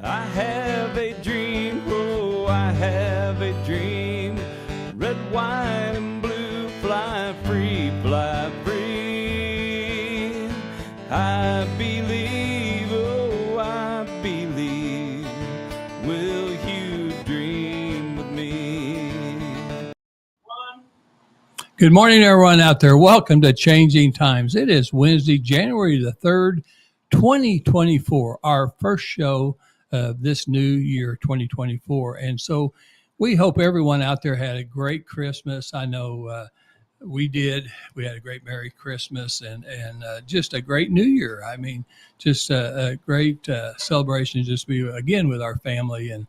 I have a dream, oh, I have a dream. Red, white, and blue, fly free, fly free. I believe, oh, I believe. Will you dream with me? Good morning, everyone out there. Welcome to Changing Times. It is Wednesday, January the 3rd, 2024, our first show of this new year, 2024. And so we hope everyone out there had a great Christmas. I know we did. We had a great Merry Christmas and just a great New Year. I mean, just a great celebration just to be, again, with our family and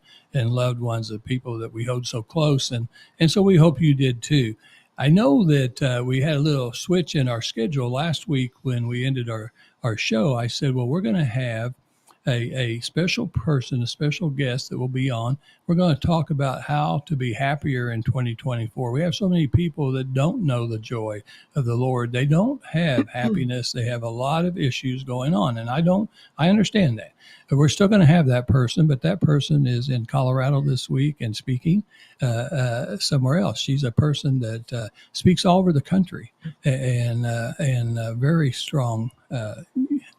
loved ones, the people that we hold so close. And so we hope you did too. I know that we had a little switch in our schedule last week when we ended our show. I said, well, we're going to have a special person, a special guest that will be on. We're going to talk about how to be happier in 2024. We have so many people that don't know the joy of the Lord. They don't have happiness. They have a lot of issues going on. And I understand that. But we're still going to have that person, but that person is in Colorado this week and speaking somewhere else. She's a person that speaks all over the country and a very strong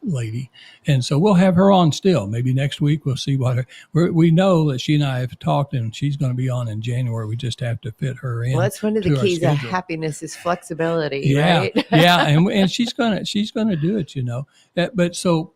lady. And so we'll have her on still. Maybe next week we'll see we know that she and I have talked, and she's going to be on in January. We just have to fit her in. Well, that's one of the keys of happiness is flexibility, yeah, right? Yeah, and she's gonna do it, But so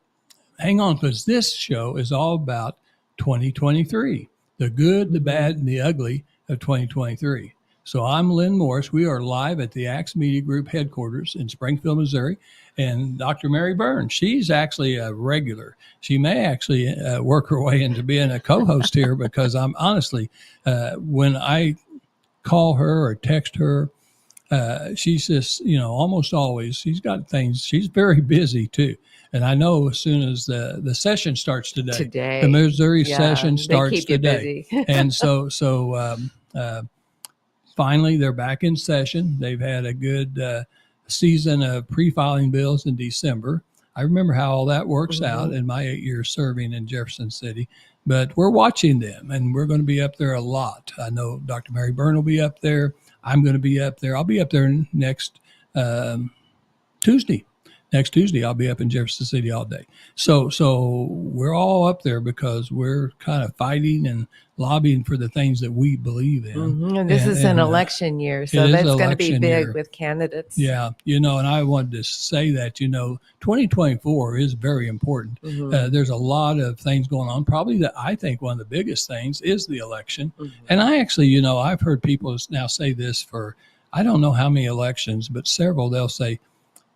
hang on, because this show is all about 2023, the good, the bad, and the ugly of 2023. So I'm Lynn Morris. We are live at the Axe Media Group headquarters in Springfield, Missouri. And Dr. Mary Byrne, she's actually a regular. She may actually work her way into being a co-host here because I'm honestly, when I call her or text her, she's just, almost always, she's got things. She's very busy too. And I know as soon as the session starts today, the Missouri session starts today. And so finally, they're back in session. They've had a good season of pre-filing bills in December. I remember how all that works out in my 8 years serving in Jefferson City. But we're watching them, and we're going to be up there a lot. I know Dr. Mary Byrne will be up there. I'm going to be up there. I'll be up there next Tuesday. Next Tuesday, I'll be up in Jefferson City all day. So we're all up there because we're kind of fighting and lobbying for the things that we believe in. And this is an election year, so that's going to be big with candidates. Yeah, and I wanted to say that, 2024 is very important. There's a lot of things going on. Probably I think one of the biggest things is the election. And I actually, I've heard people now say this for, I don't know how many elections, but several, they'll say,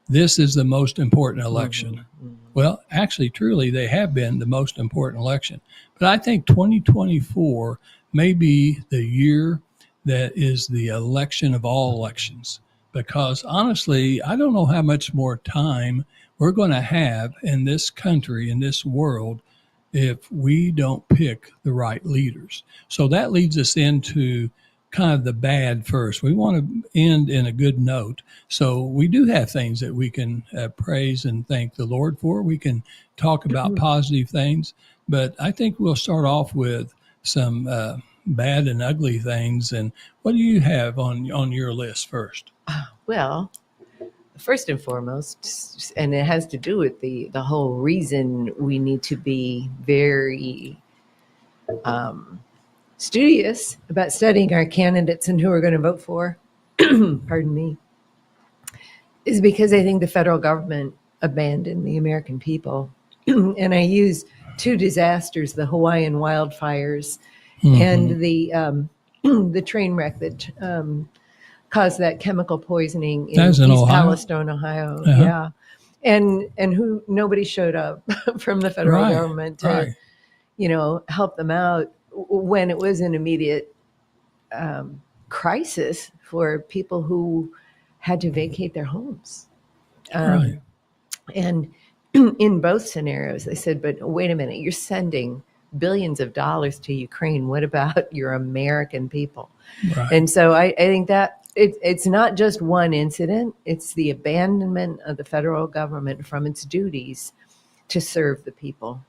this is the most important election. Well, actually, truly, they have been the most important election. But I think 2024 may be the year that is the election of all elections. Because honestly, I don't know how much more time we're going to have in this country, in this world, if we don't pick the right leaders. So that leads us into kind of the bad first. We want to end in a good note. So we do have things that we can praise and thank the Lord for. We can talk about positive things, but I think we'll start off with some bad and ugly things. And what do you have on your list first? Well, first and foremost, and it has to do with the whole reason we need to be very studious about studying our candidates and who we're going to vote for, pardon me, is because I think the federal government abandoned the American people. And I use two disasters, the Hawaiian wildfires and the train wreck that caused that chemical poisoning in East Palestine, Ohio. Yeah. And who nobody showed up from the federal government to, help them out when it was an immediate crisis for people who had to vacate their homes. And in both scenarios, they said, but wait a minute, you're sending billions of dollars to Ukraine. What about your American people? And so I think that it's not just one incident. It's the abandonment of the federal government from its duties to serve the people.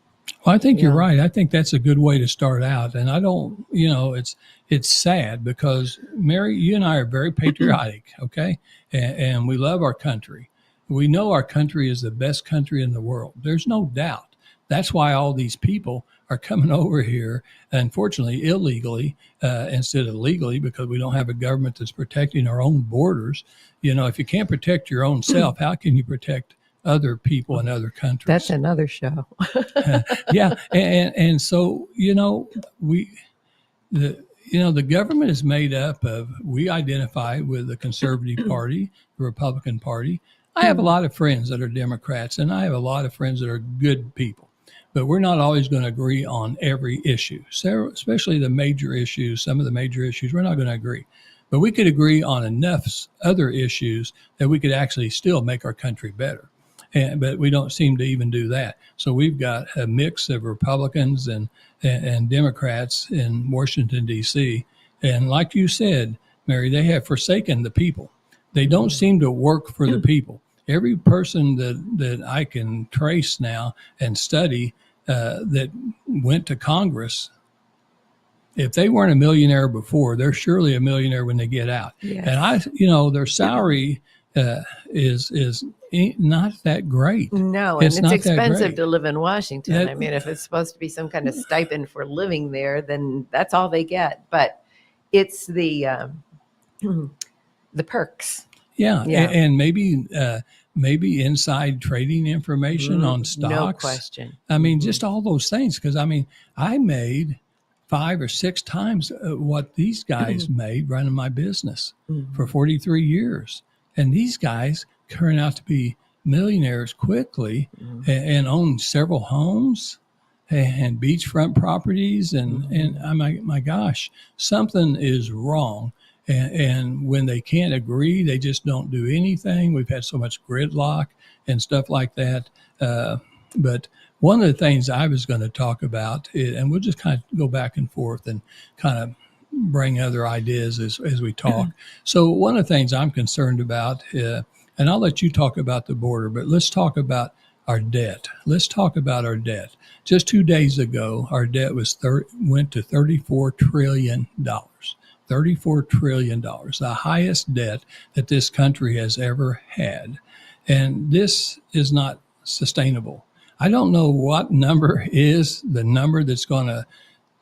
Well, I think you're Yeah. right. I think that's a good way to start out. And I don't, it's sad because Mary, you and I are very patriotic, okay? And we love our country. We know our country is the best country in the world. There's no doubt. That's why all these people are coming over here, unfortunately, illegally instead of legally, because we don't have a government that's protecting our own borders. If you can't protect your own self, how can you protect other people in other countries? That's another show. Yeah, and so the government is made up of, we identify with the Conservative Party, the Republican Party. I have a lot of friends that are Democrats, and I have a lot of friends that are good people, but we're not always going to agree on every issue. So especially the major issues, some of the major issues, we're not going to agree. But we could agree on enough other issues that we could actually still make our country better. But we don't seem to even do that. So we've got a mix of Republicans and Democrats in Washington, D.C. And like you said, Mary, they have forsaken the people. They don't seem to work for the people. Every person that I can trace now and study that went to Congress, if they weren't a millionaire before, they're surely a millionaire when they get out. Yes. And their salary is not that great. No, and it's not that expensive great. to live in Washington. I mean, if it's supposed to be some kind of stipend for living there, then that's all they get. But it's the perks. Yeah. Yeah. And maybe inside trading information on stocks. No question. I mean, just all those things. Because I made 5 or 6 times what these guys made running my business for 43 years. And these guys turn out to be millionaires quickly and own several homes and beachfront properties. And my gosh, something is wrong. And when they can't agree, they just don't do anything. We've had so much gridlock and stuff like that. But one of the things I was going to talk about, and we'll just kind of go back and forth and kind of bring other ideas as we talk. So one of the things I'm concerned about, and I'll let you talk about the border, but let's talk about our debt. Let's talk about our debt. Just 2 days ago, our debt went to $34 trillion. $34 trillion, the highest debt that this country has ever had. And this is not sustainable. I don't know what number is the number that's going to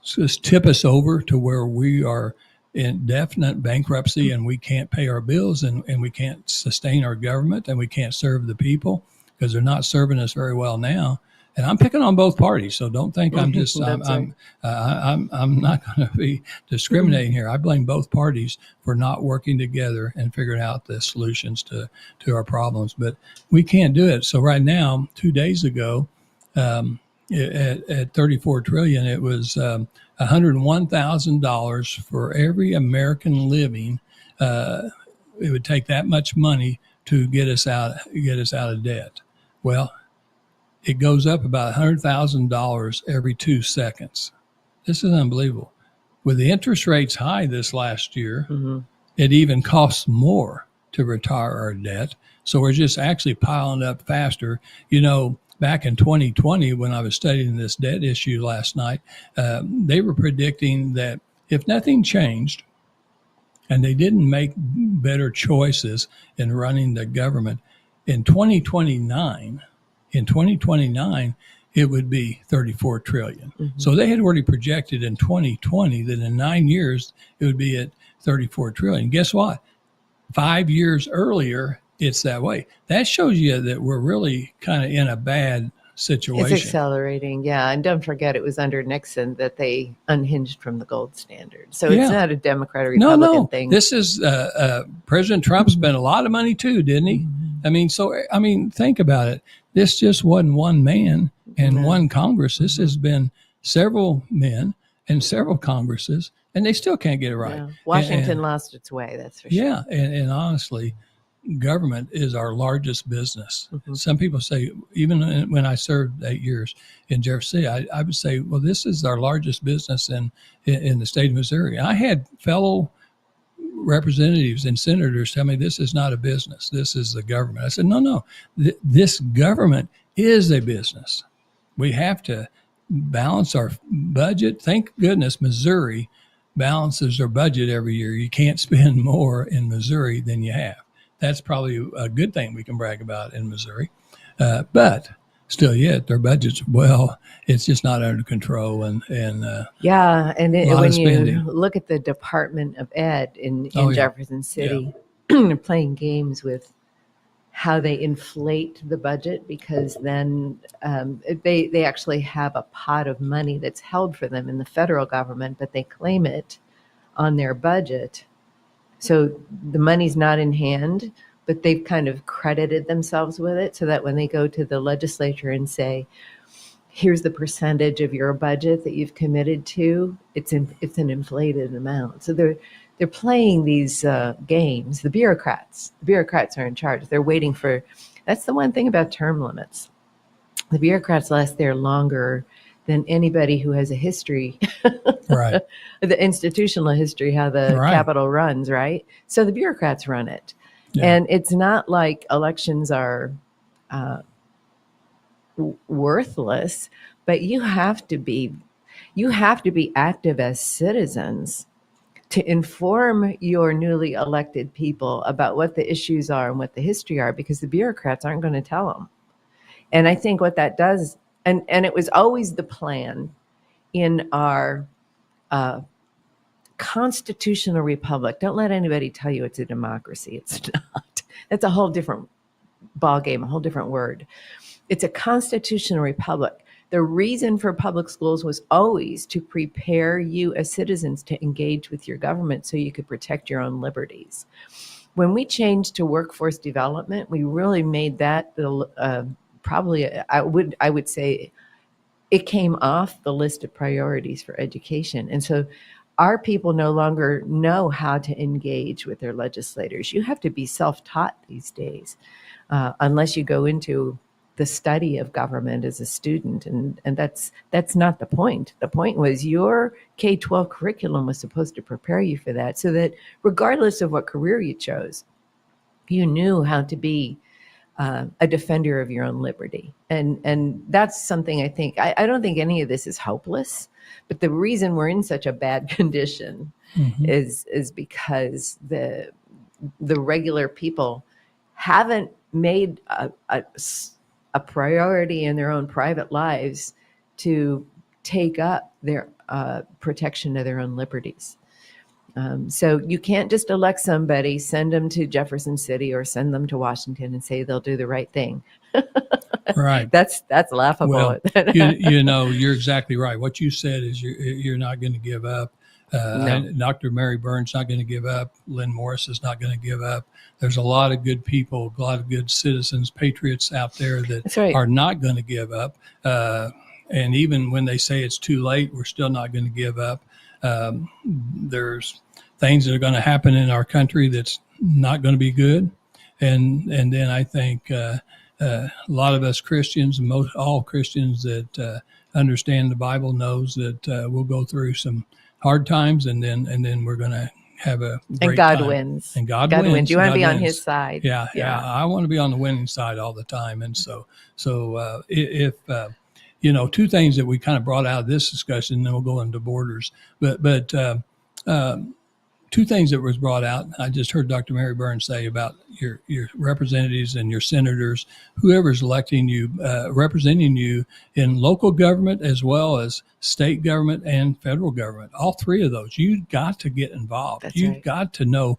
just tip us over to where we are in definite bankruptcy and we can't pay our bills and we can't sustain our government and we can't serve the people because they're not serving us very well now. And I'm picking on both parties, so don't think I'm just I'm not going to be discriminating here. I blame both parties for not working together and figuring out the solutions to our problems. But we can't do it. So right now, 2 days ago, at 34 trillion, it was $101,000 for every American living. It would take that much money to get us out of debt. Well, it goes up about $100,000 every 2 seconds. This is unbelievable. With the interest rates high this last year, it even costs more to retire our debt. So we're just actually piling up faster. Back in 2020, when I was studying this debt issue last night, they were predicting that if nothing changed and they didn't make better choices in running the government, in 2029, it would be 34 trillion. So they had already projected in 2020 that in 9 years, it would be at 34 trillion. Guess what? 5 years earlier, it's that way. That shows you that we're really kind of in a bad situation. It's accelerating, yeah. And don't forget, it was under Nixon that they unhinged from the gold standard. So it's not a Democrat or Republican thing. This is President Trump spent a lot of money too, didn't he? Think about it. This just wasn't one man and one Congress. This has been several men and several Congresses, and they still can't get it right. Yeah. Washington lost its way, that's for sure. Yeah, and honestly, government is our largest business. Some people say, even when I served 8 years in Jersey City, I would say, well, this is our largest business in the state of Missouri. I had fellow representatives and senators tell me this is not a business. This is the government. I said, no. This government is a business. We have to balance our budget. Thank goodness Missouri balances their budget every year. You can't spend more in Missouri than you have. That's probably a good thing we can brag about in Missouri. But still yet, their budget's, well, it's just not under control. And Yeah, and lot when of spending. you look at the Department of Ed in Oh, yeah. Jefferson City, they're playing games with how they inflate the budget, because then they actually have a pot of money that's held for them in the federal government, but they claim it on their budget. So the money's not in hand, but they've kind of credited themselves with it, so that when they go to the legislature and say, here's the percentage of your budget that you've committed to, it's an inflated amount. So they're playing these games. The bureaucrats are in charge. They're waiting for, that's the one thing about term limits. The bureaucrats last there longer than anybody who has a history, right. the institutional history, how the Right. Capitol runs, right? So the bureaucrats run it. Yeah. And it's not like elections are worthless, but you have to be active as citizens to inform your newly elected people about what the issues are and what the history are, because the bureaucrats aren't going to tell them. And I think what that does, and it was always the plan in our constitutional republic. Don't let anybody tell you it's a democracy. It's not. That's a whole different ballgame, a whole different word. It's a constitutional republic. The reason for public schools was always to prepare you as citizens to engage with your government so you could protect your own liberties. When we changed to workforce development, we really made that probably, I would say, it came off the list of priorities for education. And so our people no longer know how to engage with their legislators. You have to be self-taught these days, unless you go into the study of government as a student. And that's not the point. The point was your K-12 curriculum was supposed to prepare you for that, so that regardless of what career you chose, you knew how to be a defender of your own liberty. And that's something I think, I don't think any of this is hopeless, but the reason we're in such a bad condition is because the regular people haven't made a priority in their own private lives to take up their protection of their own liberties. So you can't just elect somebody, send them to Jefferson City or send them to Washington and say they'll do the right thing. Right. That's laughable. Well, you know, you're exactly right. What you said is you're not going to give up. No. Dr. Mary Byrne's not going to give up. Lynn Morris is not going to give up. There's a lot of good people, a lot of good citizens, patriots out there that That's right. are not going to give up. And even when they say it's too late, we're still not going to give up. There's things that are going to happen in our country that's not going to be good. And then I think a lot of us Christians, all Christians that understand the Bible, knows that we'll go through some hard times, and then we're going to have a great And God time. wins. And God wins. You want to God be on wins. his side. Yeah. I want to be on the winning side all the time. And so if you know, two things that we kind of brought out of this discussion, then we'll go into borders. But two things that was brought out. I just heard Dr. Mary Byrne say about your representatives and your senators, whoever's electing you, representing you in local government as well as state government and federal government. All three of those, you've got to get involved. That's You've right. got to know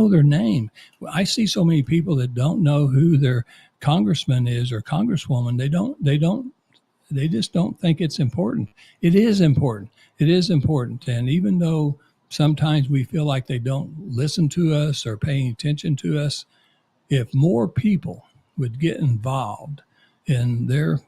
their name. I see so many people that don't know who their congressman is or congresswoman. They just don't think it's important. It is important. It is important. And even though sometimes we feel like they don't listen to us or paying attention to us, if more people would get involved in their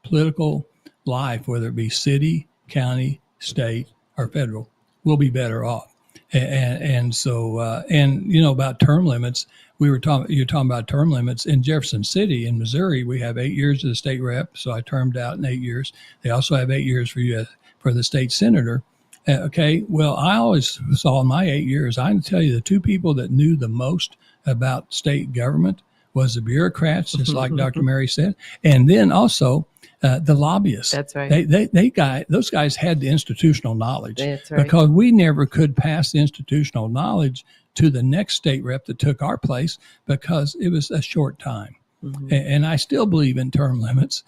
political life, whether it be city, county, state, or federal, we'll be better off. And so you know, about term limits, you're talking about term limits in Jefferson City in Missouri. We have 8 years as a state rep, so I termed out in 8 years. They also have 8 years for the state senator. Okay, well, I always saw in my 8 years, I can tell you the two people that knew the most about state government was the bureaucrats, just like Dr. Mary said, and then also The lobbyists. That's right. Those guys had the institutional knowledge. That's right. Because we never could pass the institutional knowledge to the next state rep that took our place because it was a short time. Mm-hmm. And I still believe in term limits,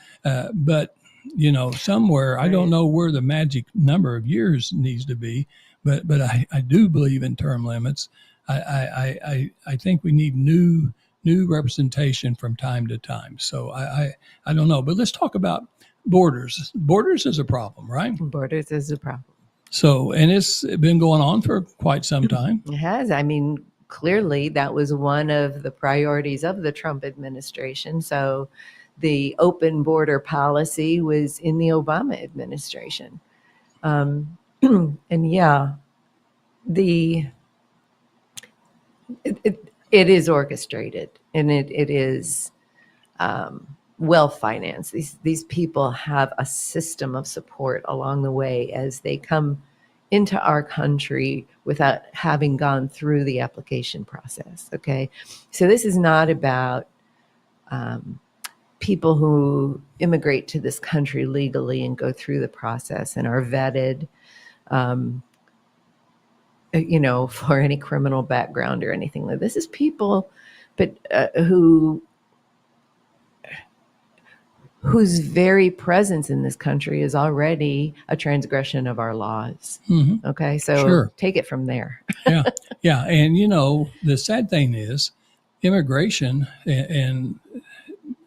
but somewhere I don't know where the magic number of years needs to be, but I do believe in term limits. I think we need new representation from time to time. So I don't know, but let's talk about borders. Borders is a problem, right? Borders is a problem. So, and it's been going on for quite some time. It has. I mean, clearly that was one of the priorities of the Trump administration. So the open border policy was in the Obama administration. And yeah, it is orchestrated, and it is well financed. These people have a system of support along the way as they come into our country without having gone through the application process. Okay, so this is not about people who immigrate to this country legally and go through the process and are vetted, for any criminal background or anything like this. Is people, but whose very presence in this country is already a transgression of our laws. Mm-hmm. Okay, so Sure. Take it from there. Yeah. And, the sad thing is immigration and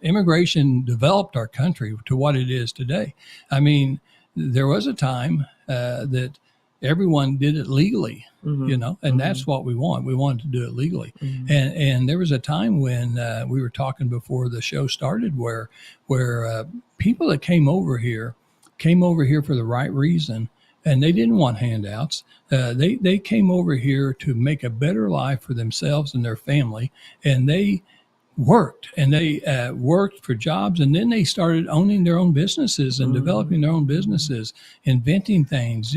immigration developed our country to what it is today. I mean, there was a time that everyone did it legally, and that's what we want. We wanted to do it legally. Mm-hmm. And there was a time when we were talking before the show started where people that came over here for the right reason, and they didn't want handouts. They came over here to make a better life for themselves and their family, and they worked for jobs, and then they started owning their own businesses and developing their own businesses, inventing things,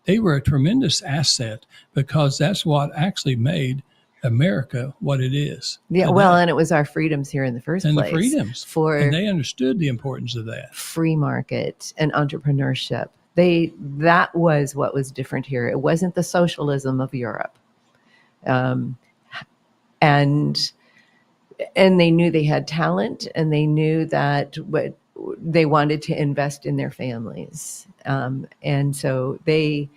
they were a tremendous asset because that's what actually made America what it is. Yeah, today. Well, and it was our freedoms here in the first place. The freedoms. And they understood the importance of that. Free market and entrepreneurship. That was what was different here. It wasn't the socialism of Europe. And they knew they had talent, and they knew that they wanted to invest in their families. And so they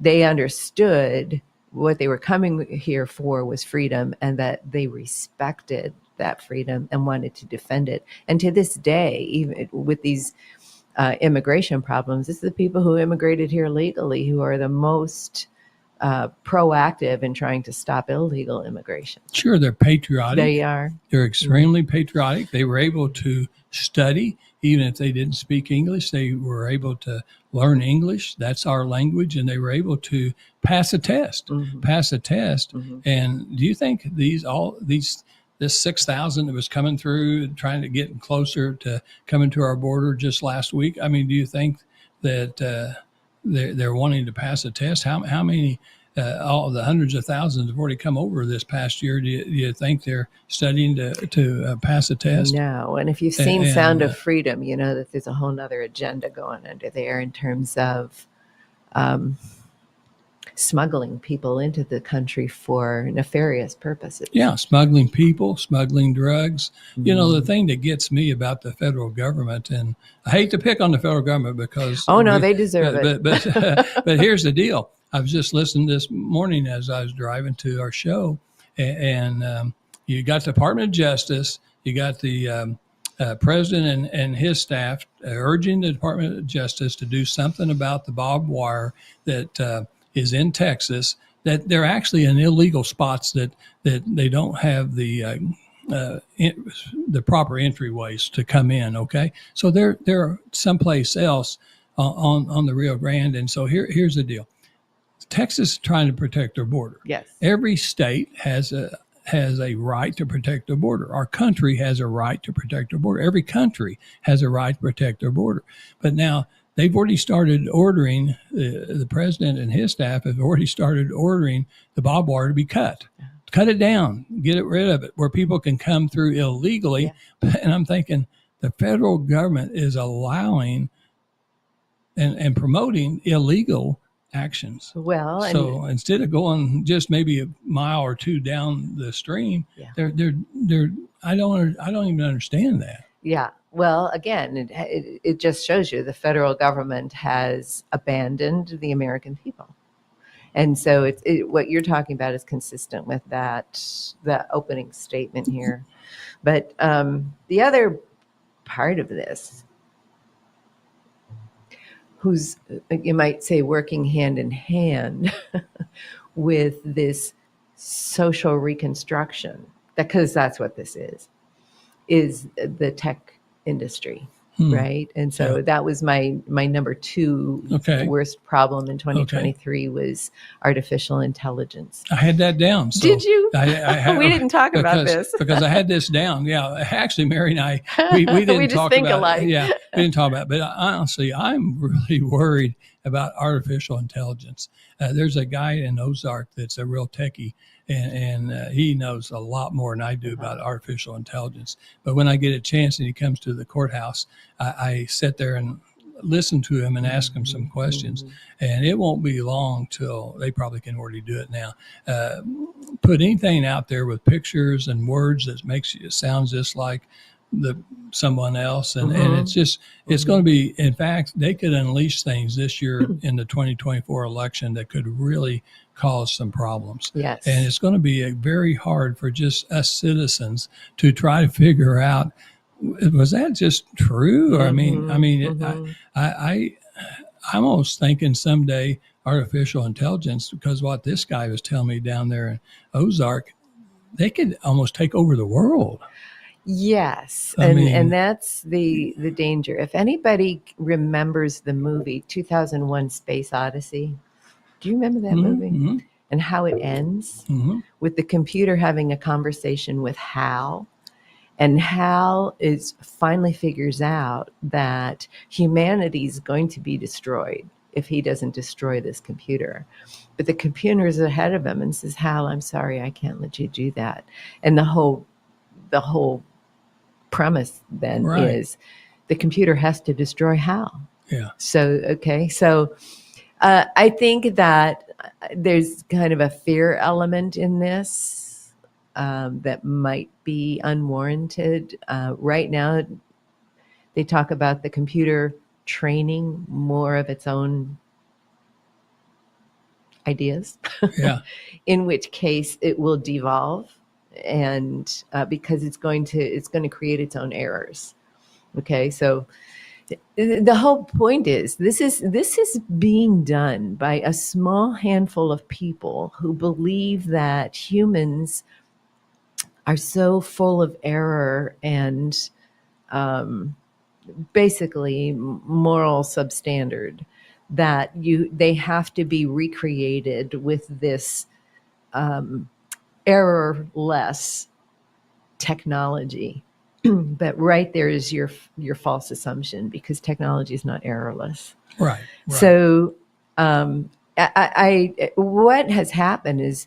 understood what they were coming here for was freedom, and that they respected that freedom and wanted to defend it. And to this day, even with these immigration problems, it's the people who immigrated here legally who are the most proactive in trying to stop illegal immigration. Sure, they're patriotic. They are. They're extremely patriotic. They were able to study, even if they didn't speak English. They were able to learn English. That's our language, and they were able to pass a test. Mm-hmm. And do you think this 6,000 that was coming through, trying to get closer to coming to our border just last week? I mean, do you think that they're wanting to pass a test? How many, all the hundreds of thousands have already come over this past year? Do you think they're studying to pass a test? No. And if you've seen Sound of Freedom, you know that there's a whole nother agenda going under there in terms of smuggling people into the country for nefarious purposes. Yeah, smuggling people, smuggling drugs. Mm-hmm. The thing that gets me about the federal government, and I hate to pick on the federal government because... Oh, no, they deserve it. But here's the deal. I was just listening this morning as I was driving to our show, and you got the Department of Justice, you got the president and his staff urging the Department of Justice to do something about the barbed wire that is in Texas, that they're actually in illegal spots that they don't have the proper entryways to come in. Okay, so they're someplace else on the Rio Grande, and so here's the deal: Texas is trying to protect their border. Yes, every every state has a right to protect their border. Our country has a right to protect their border. Every country has a right to protect their border. But now they've already started ordering, the president and his staff have already started ordering the barbed wire to be cut. Cut it down, get rid of it, where people can come through illegally. Yeah. And I'm thinking, the federal government is allowing and promoting illegal actions. Well, So instead of going just maybe a mile or two down the stream, Yeah. they're I don't even understand that. yeah. Well, again, it just shows you the federal government has abandoned the American people. And so what you're talking about is consistent with that opening statement here. But the other part of this, who's, you might say, working hand in hand with this social reconstruction, because that's what this is the tech industry. Right. And so that was my number two worst problem in 2023 was artificial intelligence. I had that down. So Did you? We didn't talk about this. because I had this down. Yeah. Actually, Mary and I, we didn't we just talk think about alike. it. Yeah. We didn't talk about it. But honestly, I'm really worried about artificial intelligence. There's a guy in Ozark that's a real techie. And he knows a lot more than I do about artificial intelligence. But when I get a chance and he comes to the courthouse, I sit there and listen to him and ask him some questions. And it won't be long till they probably can already do it now. Put anything out there with pictures and words that makes it sounds just like someone else. And it's going to be, in fact, they could unleash things this year in the 2024 election that could really cause some problems. Yes. And it's going to be very hard for just us citizens to try to figure out, was that just true? Or I'm almost thinking someday artificial intelligence, because what this guy was telling me down there in Ozark, they could almost take over the world. Yes, and that's the danger. If anybody remembers the movie 2001: Space Odyssey, do you remember that movie? And how it ends with the computer having a conversation with Hal, and Hal finally figures out that humanity is going to be destroyed if he doesn't destroy this computer. But the computer is ahead of him and says, "Hal, I'm sorry, I can't let you do that." And the whole premise then is the computer has to destroy Hal. Yeah. So, okay. So I think that there's kind of a fear element in this that might be unwarranted. Right now, they talk about the computer training more of its own ideas, in which case it will devolve. And because it's going to create its own errors. Okay, so the whole point is this is being done by a small handful of people who believe that humans are so full of error and basically moral substandard that they have to be recreated with this errorless technology. But right there is your false assumption, because technology is not errorless. Right. So what has happened is,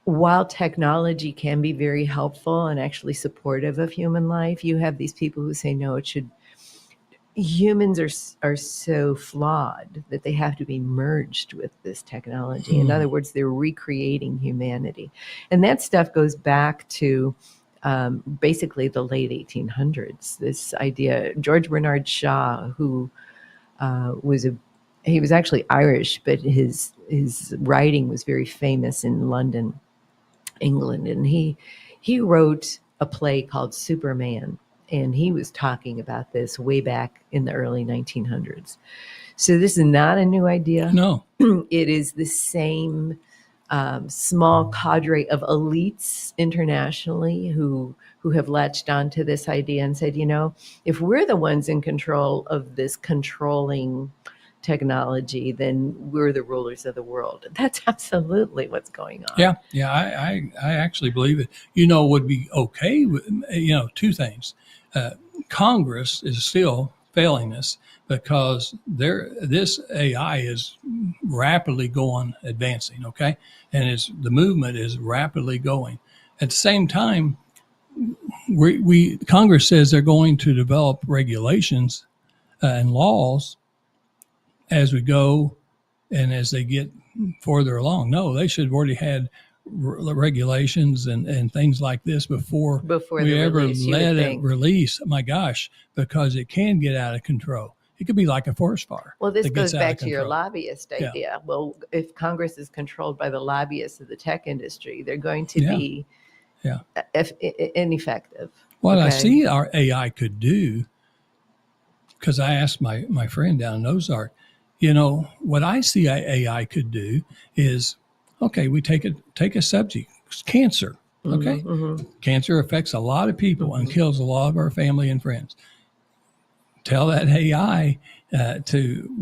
while technology can be very helpful and actually supportive of human life, you have these people who say, no, humans are so flawed that they have to be merged with this technology. In other words, they're recreating humanity. And that stuff goes back to basically the late 1800s. This idea, George Bernard Shaw, who he was actually Irish, but his writing was very famous in London, England. And he wrote a play called Superman. And he was talking about this way back in the early 1900s. So this is not a new idea. No. It is the same small cadre of elites internationally who have latched onto this idea and said, if we're the ones in control of this controlling technology, then we're the rulers of the world. That's absolutely what's going on. Yeah. I actually believe it. Would be okay with, two things. Congress is still failing us because this AI is rapidly advancing, okay? And the movement is rapidly going. At the same time, Congress says they're going to develop regulations and laws as we go and as they get further along. No, they should have already had regulations and things like this before we the ever release, let it release. My gosh, because it can get out of control. It could be like a forest fire. Well, this that gets goes out back of to your control. lobbyist Yeah. idea. Well, if Congress is controlled by the lobbyists of the tech industry, they're going to Yeah. be Yeah. ineffective. What I Okay. see our AI could do, because I asked my friend down in Ozark, what I see AI could do is, okay, we take a subject, cancer. Okay, cancer affects a lot of people and kills a lot of our family and friends. Tell that AI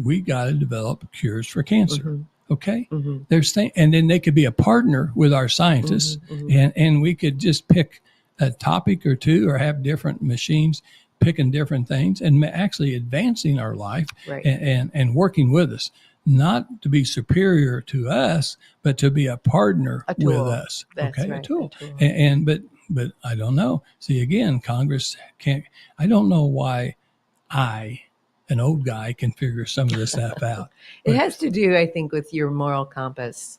we got to develop cures for cancer. Okay, there's and then they could be a partner with our scientists, and we could just pick a topic or two, or have different machines picking different things and actually advancing our life, Right. and working with us, not to be superior to us, but to be a partner with us. That's okay, right, a tool. a tool. But I don't know. See, again, Congress can't. I don't know why an old guy, can figure some of this stuff out. It has to do, I think, with your moral compass.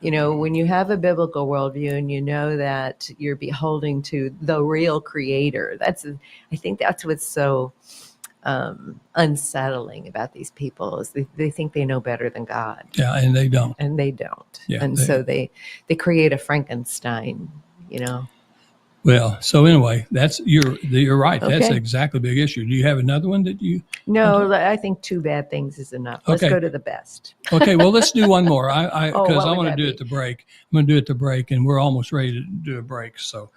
When you have a biblical worldview and you know that you're beholding to the real creator, I think that's what's so unsettling about these people, is they think they know better than God. Yeah, and they don't. And they don't. Yeah, and so they create a Frankenstein, Well, so anyway, you're right. That's Okay. exactly the big issue. Do you have another one that you? No, I think two bad things is enough. Let's Okay. go to the best. Okay, well, let's do one more. Because I what would want to that do be? it at the break. I'm going to do it at the break, and we're almost ready to do a break. So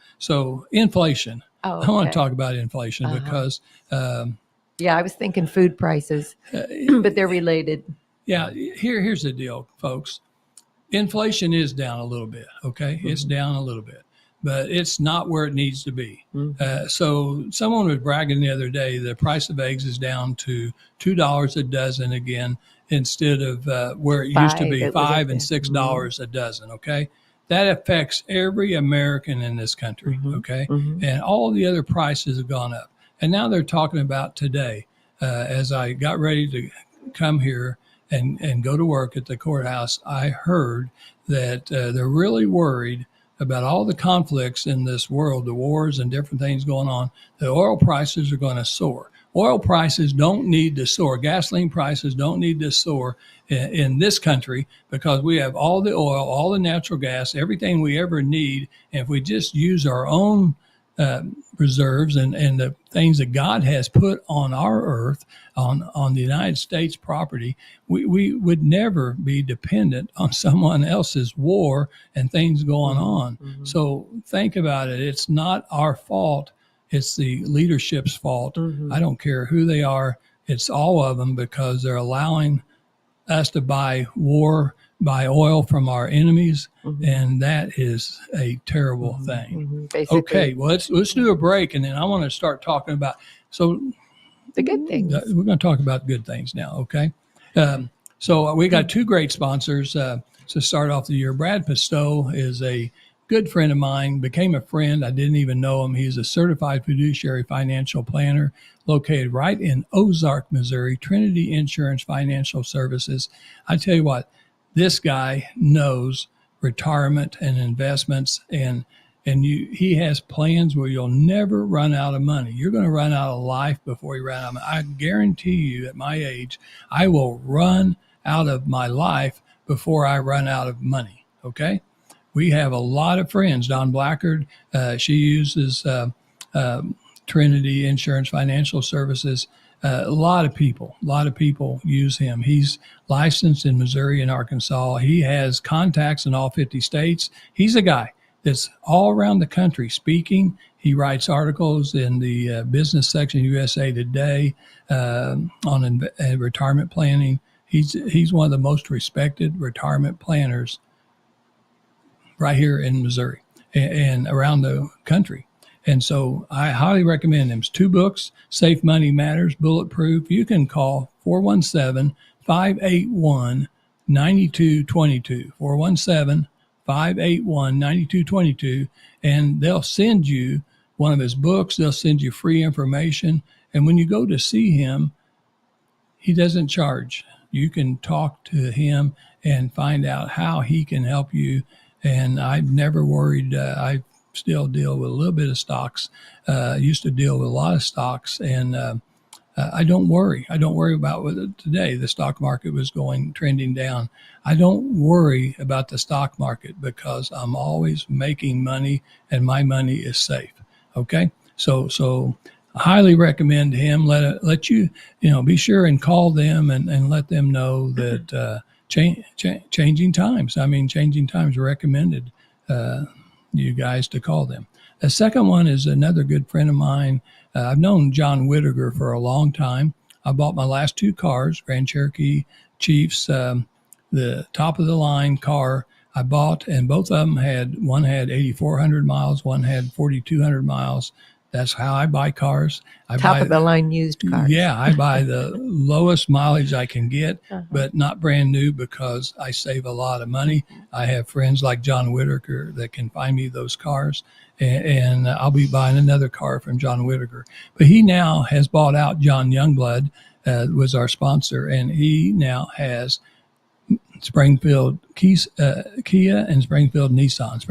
inflation. Oh, I want to okay. talk about inflation because, Yeah, I was thinking food prices, but they're related. yeah, here's the deal, folks. Inflation is down a little bit. Okay, it's down a little bit, but it's not where it needs to be. So someone was bragging the other day, the price of eggs is down to $2 a dozen again, instead of where it used to be It was $5 up and there. $6 a dozen. Okay, that affects every American in this country. Okay, and all the other prices have gone up, and now they're talking about today. As I got ready to come here and go to work at the courthouse, I heard that they're really worried about all the conflicts in this world, the wars and different things going on. The oil prices are going to soar. Oil prices don't need to soar. Gasoline prices don't need to soar in this country, because we have all the oil, all the natural gas, everything we ever need. And if we just use our own reserves and the things that God has put on our earth, on the United States property, we would never be dependent on someone else's war and things going on. So think about it. It's not our fault. It's the leadership's fault. I don't care who they are. It's all of them, because they're allowing us to buy oil from our enemies, and that is a terrible thing. Basically, Okay, well, let's do a break, and then I want to start talking about the good things. we're going to talk about good things now. Okay, so we got two great sponsors to start off the year. Brad Pistow is a good friend of mine, became a friend. I didn't even know him. He's a certified fiduciary financial planner located right in Ozark, Missouri, Trinity Insurance Financial Services. I tell you what, this guy knows retirement and investments, and he has plans where you'll never run out of money. You're going to run out of life before you run out of money. I guarantee you, at my age, I will run out of my life before I run out of money. Okay? We have a lot of friends. Dawn Blackard, she uses Trinity Insurance Financial Services. A lot of people use him. He's licensed in Missouri and Arkansas. He has contacts in all 50 states. He's a guy that's all around the country speaking. He writes articles in the business section of USA Today on retirement planning. He's one of the most respected retirement planners right here in Missouri and around the country. And so I highly recommend them. It's 2 books, Safe Money Matters, Bulletproof. You can call 417-581-9222, 417-581-9222, and they'll send you one of his books. They'll send you free information. And when you go to see him, he doesn't charge. You can talk to him and find out how he can help you. And I've never worried. I still deal with a little bit of stocks. Used to deal with a lot of stocks, and I don't worry. I don't worry about whether today the stock market was trending down. I don't worry about the stock market because I'm always making money and my money is safe. Okay. So I highly recommend him. Let you be sure and call them and let them know that changing times. Changing times recommended you guys to call them. The second one is another good friend of mine. I've known John Whittaker for a long time. I bought my last 2 cars, Grand Cherokee Chiefs, the top of the line car I bought, and both of them one had 8,400 miles, one had 4,200 miles. That's how I buy cars. Top of the line used cars. Yeah, I buy the lowest mileage I can get, but not brand new because I save a lot of money. I have friends like John Whittaker that can find me those cars, and I'll be buying another car from John Whittaker. But he now has bought out John Youngblood, was our sponsor, and he now has Springfield Kia and Springfield Nissan,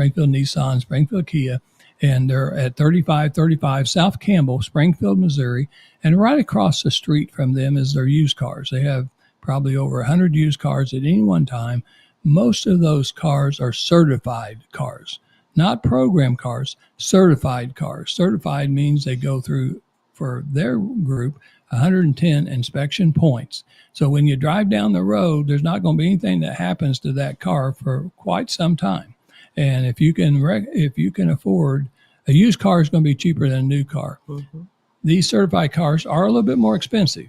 Springfield Kia. And they're at 3535 South Campbell, Springfield, Missouri. And right across the street from them is their used cars. They have probably over 100 used cars at any one time. Most of those cars are certified cars, not program cars, certified cars. Certified means they go through, for their group, 110 inspection points. So when you drive down the road, there's not going to be anything that happens to that car for quite some time. And if you can afford, a used car is going to be cheaper than a new car. Mm-hmm. These certified cars are a little bit more expensive,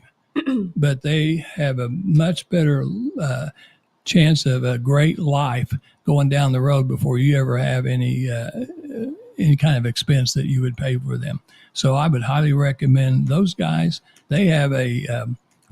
but they have a much better chance of a great life going down the road before you ever have any kind of expense that you would pay for them. So I would highly recommend those guys. They have a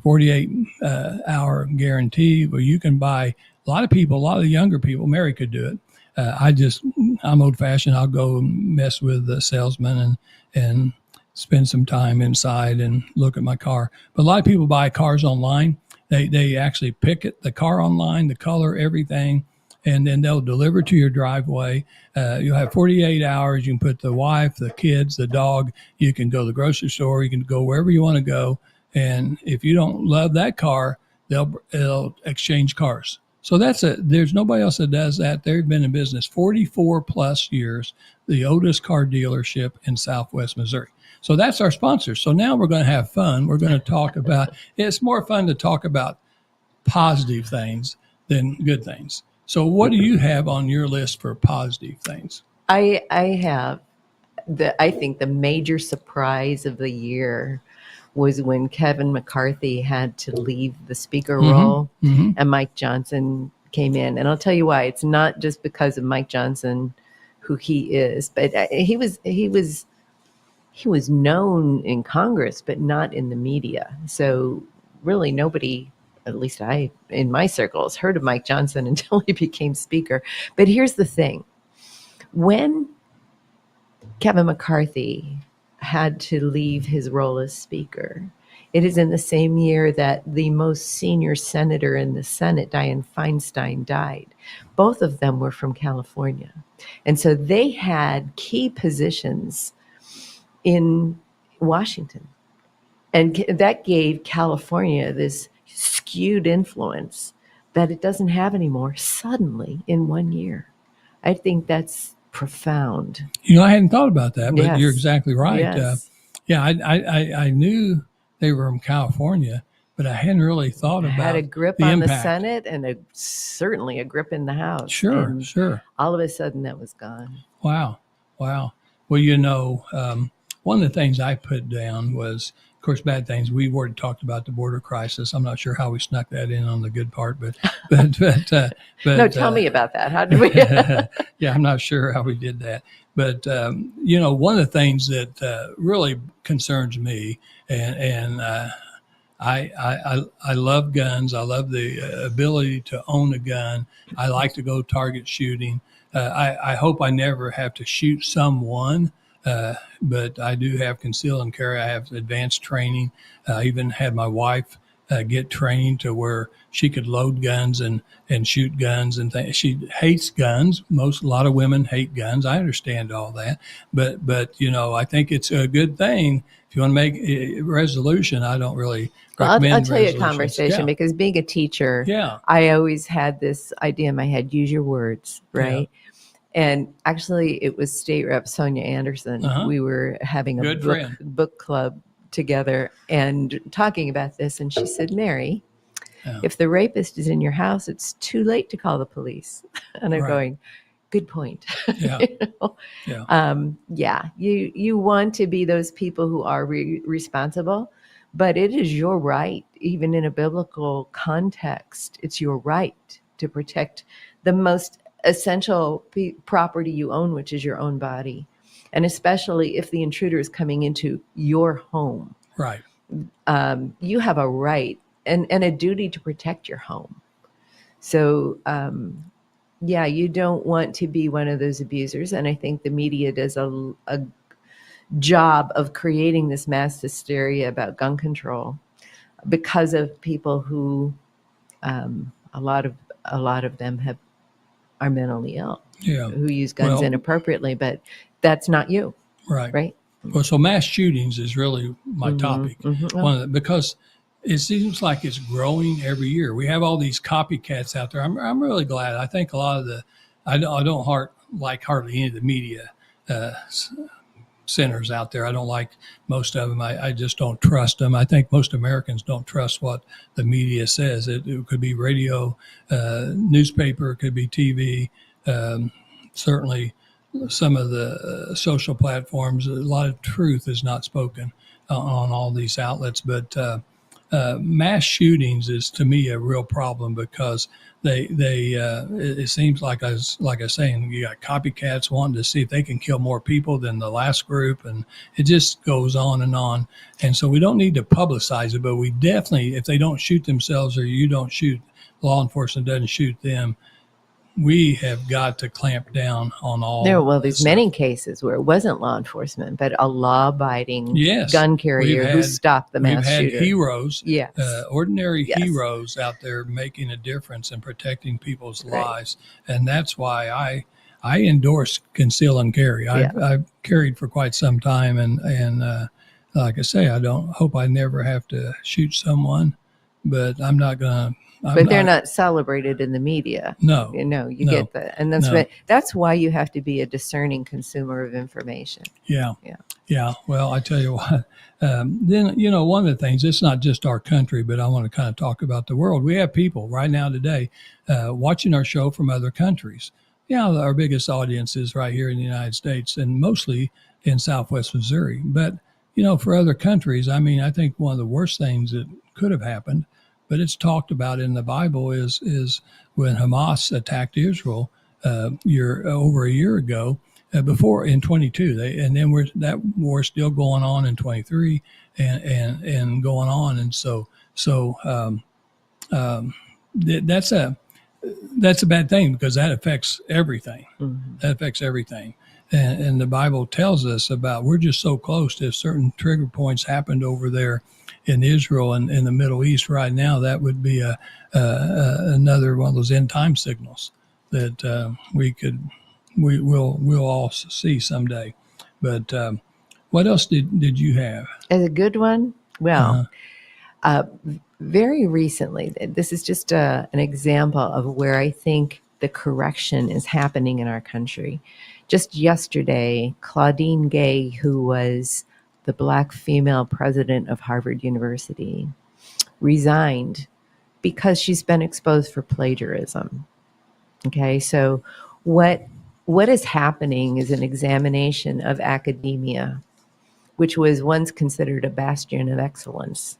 48-hour guarantee where you can buy. A lot of the younger people, Mary could do it. I'm old fashioned. I'll go mess with the salesman and spend some time inside and look at my car. But a lot of people buy cars online. They actually pick the car online, the color, everything, and then they'll deliver to your driveway. You'll have 48 hours. You can put the wife, the kids, the dog. You can go to the grocery store. You can go wherever you want to go. And if you don't love that car, they'll exchange cars. So there's nobody else that does that. They've been in business 44 plus years, the oldest car dealership in Southwest Missouri. So that's our sponsor. So now we're going to have fun. We're going to talk about, it's more fun to talk about positive things than good things. So what do you have on your list for positive things? I have I think the major surprise of the year was when Kevin McCarthy had to leave the speaker role and Mike Johnson came in. And I'll tell you why. It's not just because of Mike Johnson, who he is, but he was known in Congress, but not in the media. So really nobody, at least I, in my circles, heard of Mike Johnson until he became speaker. But here's the thing. When Kevin McCarthy had to leave his role as speaker, it is in the same year that the most senior senator in the Senate, Dianne Feinstein, died. Both of them were from California. And so they had key positions in Washington. And that gave California this skewed influence that it doesn't have anymore suddenly in 1 year. I think that's profound. I hadn't thought about that, but You're exactly right. Yes. I knew they were from California, but I hadn't really thought about had a grip the on impact. the Senate and certainly a grip in the House. Sure. All of a sudden that was gone. Wow. Well, one of the things I put down was, of course, bad things. We've already talked about the border crisis. I'm not sure how we snuck that in on the good part, but no, tell me about that. How did we? Yeah, I'm not sure how we did that. But, one of the things that really concerns me, and I love guns. I love the ability to own a gun. I like to go target shooting. I hope I never have to shoot someone. But I do have conceal and carry. I have advanced training. I even had my wife get training to where she could load guns and shoot guns and things. She hates guns. A lot of women hate guns. I understand all that, but I think it's a good thing. If you want to make a resolution, I don't really recommend I'll tell you a resolutions. conversation because being a teacher, Yeah. I always had this idea in my head: use your words, right? And actually, it was State Rep Sonia Anderson. We were having a book club together and talking about this. And she said, Mary, if the rapist is in your house, it's too late to call the police. And I'm going, good point. Yeah. You want to be those people who are responsible, but it is your right, even in a biblical context, it's your right to protect the most essential property you own, which is your own body. And especially if the intruder is coming into your home. Right. You have a right and a duty to protect your home. So, you don't want to be one of those abusers. And I think the media does a job of creating this mass hysteria about gun control because of people who, a lot of them are mentally ill, who use guns inappropriately, but that's not you. Right. Well, so mass shootings is really my topic. Because it seems like it's growing every year. We have all these copycats out there. I'm really glad. I think a lot of I don't like hardly any of the media centers out there. I don't like most of them. I just don't trust them. I think most Americans don't trust what the media says. It could be radio, newspaper, it could be TV, certainly some of the social platforms. A lot of truth is not spoken on all these outlets, but mass shootings is to me a real problem because it seems like I was saying, you got copycats wanting to see if they can kill more people than the last group, and it just goes on and on. And so we don't need to publicize it, but we definitely, if they don't shoot themselves or you don't shoot, law enforcement doesn't shoot them, we have got to clamp down on all. There's many cases where it wasn't law enforcement, but a law-abiding gun carrier who stopped the mass shooter. We've had heroes, ordinary heroes out there making a difference and protecting people's lives, and that's why I endorse conceal and carry. I've carried for quite some time, and like I say, I don't hope I never have to shoot someone, but I'm not gonna. But they're not celebrated in the media. No. You get that. And that's why you have to be a discerning consumer of information. Yeah. Well, I tell you what, then, one of the things, it's not just our country, but I want to kind of talk about the world. We have people right now today watching our show from other countries. Our biggest audience is right here in the United States and mostly in Southwest Missouri. But, for other countries, I think one of the worst things that could have happened, but it's talked about in the Bible, is when Hamas attacked Israel over a year ago, before in 22, and then that war still going on in 23 and going on, and so that's a bad thing because that affects everything. Mm-hmm. That affects everything. And the Bible tells us about, we're just so close to, if certain trigger points happened over there in Israel and in the Middle East right now, that would be another one of those end time signals that we'll all see someday. But what else did you have? As a good one? Well, very recently, this is just an example of where I think the correction is happening in our country. Just yesterday, Claudine Gay, who was the Black female president of Harvard University, resigned because she's been exposed for plagiarism. Okay, so what is happening is an examination of academia, which was once considered a bastion of excellence.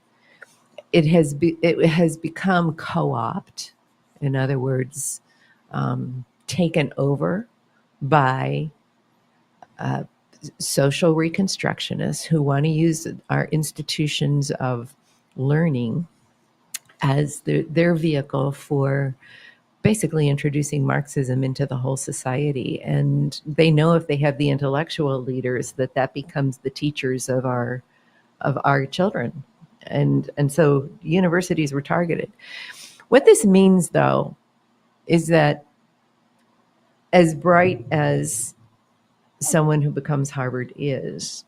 It has become co-opted, in other words, taken over by social reconstructionists who want to use our institutions of learning as their vehicle for basically introducing Marxism into the whole society. And they know if they have the intellectual leaders that becomes the teachers of our children. And so universities were targeted. What this means, though, is that as bright as someone who becomes Harvard is,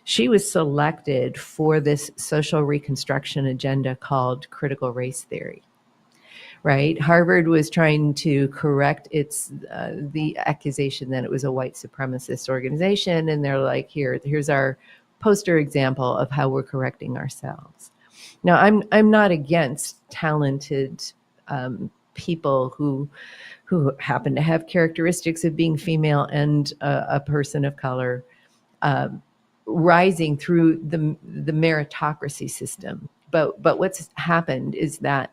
she was selected for this social reconstruction agenda called critical race theory. Right? Harvard was trying to correct the accusation that it was a white supremacist organization, and they're like, here's our poster example of how we're correcting ourselves. Now, I'm not against talented people who happen to have characteristics of being female and a person of color, rising through the meritocracy system. But what's happened is that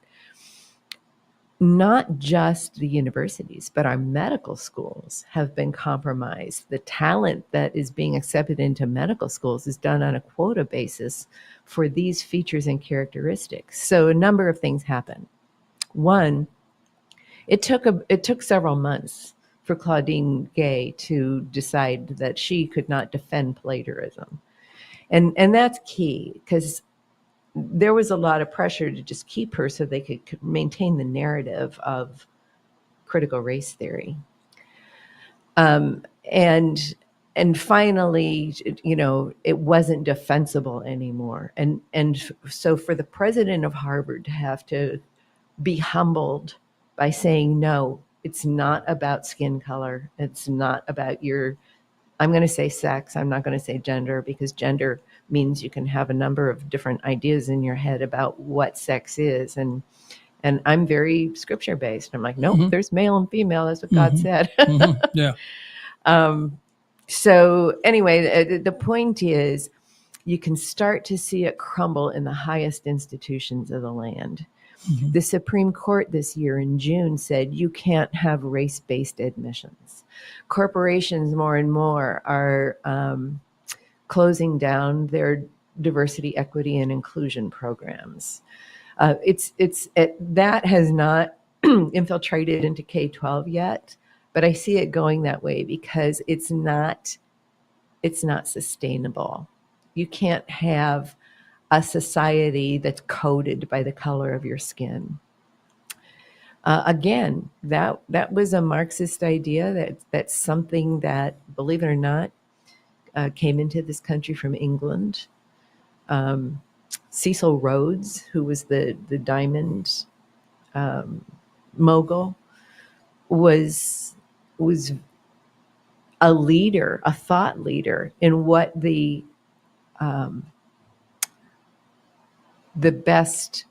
not just the universities, but our medical schools have been compromised. The talent that is being accepted into medical schools is done on a quota basis for these features and characteristics. So a number of things happen. One, it took several months for Claudine Gay to decide that she could not defend plagiarism. And that's key, because there was a lot of pressure to just keep her so they could maintain the narrative of critical race theory. And finally, it wasn't defensible anymore. And so for the president of Harvard to have to be humbled by saying, no, it's not about skin color. It's not about I'm going to say sex. I'm not going to say gender, because gender means you can have a number of different ideas in your head about what sex is. And I'm very scripture based. I'm like, nope, there's male and female. That's what God said. Yeah. So anyway, the point is, you can start to see it crumble in the highest institutions of the land. The Supreme Court this year in June said you can't have race-based admissions. Corporations more and more are closing down their diversity, equity, and inclusion programs. That has not infiltrated into K-12 yet, but I see it going that way because it's not sustainable. You can't have a society that's coded by the color of your skin. Again, that was a Marxist idea. That's something that, believe it or not, came into this country from England. Cecil Rhodes, who was the diamond mogul, was a leader, a thought leader in what the best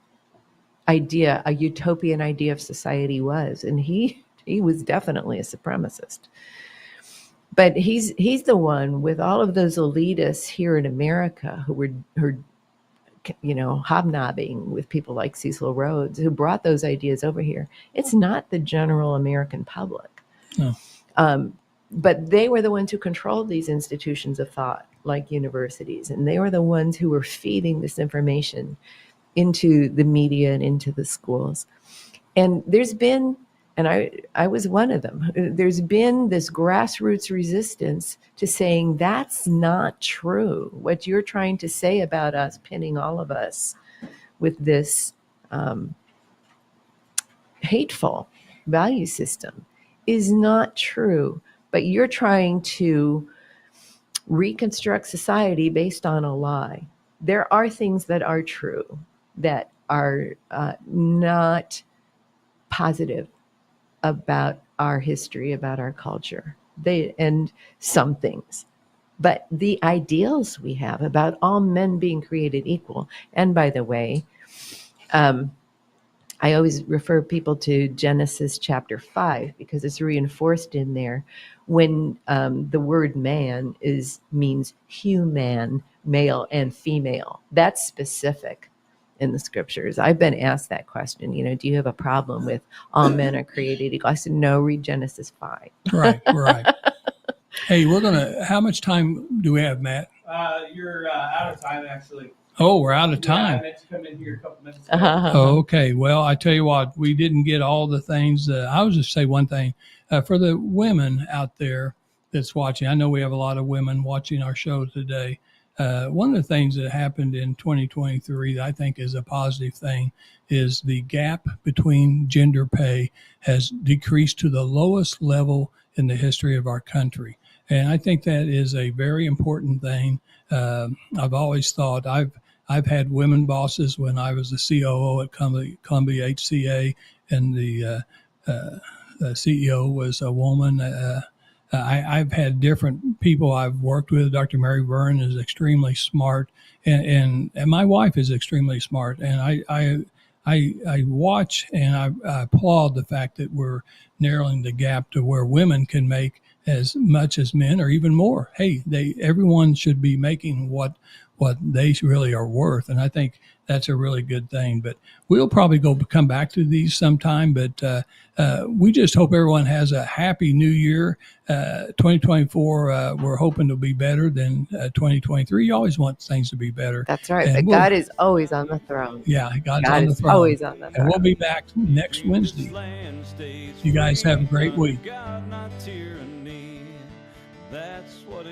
idea, a utopian idea of society was. And he was definitely a supremacist. But he's the one with all of those elitists here in America who were hobnobbing with people like Cecil Rhodes, who brought those ideas over here. It's not the general American public. No. But they were the ones who controlled these institutions of thought, like universities, and they were the ones who were feeding this information into the media and into the schools. And there's been, and I was one of them, there's been this grassroots resistance to saying that's not true. What you're trying to say about us, pinning all of us with this hateful value system, is not true. But you're trying to reconstruct society based on a lie. There are things that are true that are not positive about our history, about our culture, and some things. But the ideals we have about all men being created equal, and by the way, I always refer people to Genesis chapter 5 because it's reinforced in there when the word man means human, male and female. That's specific in the scriptures. I've been asked that question, do you have a problem with all men are created equal? I said, no, read Genesis 5. Right. Hey, how much time do we have, Matt? You're out of time, actually. Oh, we're out of Yeah, I time. meant to come in here a couple minutes ago. Oh, okay. Well, I tell you what, we didn't get all the things. I was just say one thing for the women out there that's watching. I know we have a lot of women watching our show today. One of the things that happened in 2023 that I think is a positive thing is the gap between gender pay has decreased to the lowest level in the history of our country. And I think that is a very important thing. I've always thought I've had women bosses when I was the COO at Columbia HCA, and the CEO was a woman. I've had different people I've worked with. Dr. Mary Byrne is extremely smart, and my wife is extremely smart. And I watch and I applaud the fact that we're narrowing the gap to where women can make as much as men or even more. Hey, everyone should be making what they really are worth, and I think that's a really good thing. But we'll probably come back to these sometime. But we just hope everyone has a happy New Year. 2024, we're hoping to be better than 2023. You always want things to be better. That's right. And But God is always on the throne. Yeah, God's God on the is throne. always on the And throne. we'll be back next Wednesday. You guys have a great week. God, not tyranny. That's what